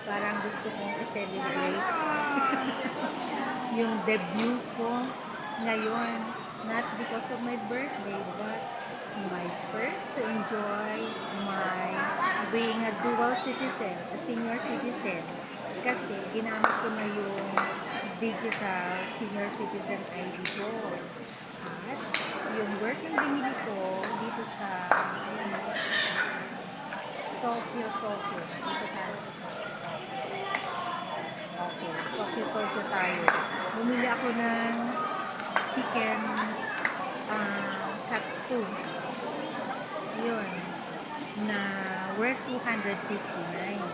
Parang gusto kong i-celebrate yung debut ko ngayon. Not because of my birthday, but my first to enjoy my being a dual citizen, a senior citizen. Kasi ginamit ko na yung digital senior citizen ID ko. At yung working binili ko dito sa Tokyo. Dito tayo. Okay, Tokyo tayo. Bumili ako ng chicken katsu. Yun. Na worth 259.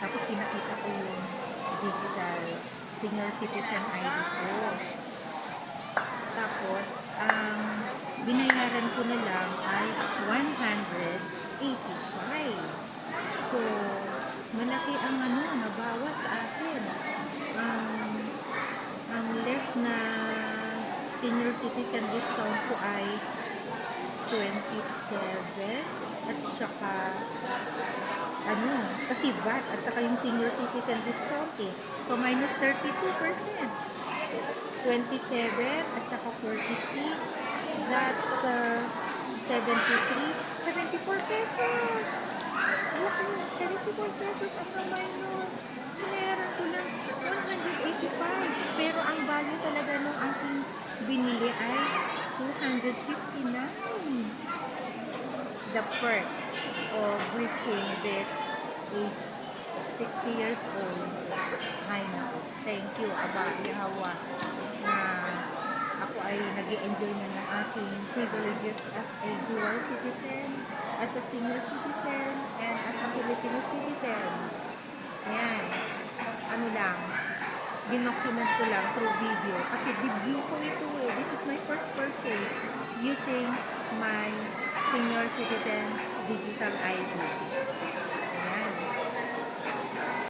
Tapos pinakita ko yung digital senior citizen ID ko. Tapos, ang binayaran ko na lang ay 185. So, malaki ang nabawas sa akin. Ang less na senior citizen discount ko ay 27 at saka kasi VAT at saka yung senior citizen discount eh. So, minus 32%. 27 at saka 46. That's 74 pesos. Okay, 74 pesos ang minus. Pinayaran ko lang 185. Pero ang value talaga nung aking binili ay 259. The perks of reaching this age 60 years old. Ay nako, thank you Aba Yahawa na ako ay nag-enjoy na ng aking privileges as a dual citizen, as a senior citizen, and as a Filipino citizen. Ayan, binocument ko lang through video kasi debut ko ito eh. This is my first purchase using my senior citizen digital ID.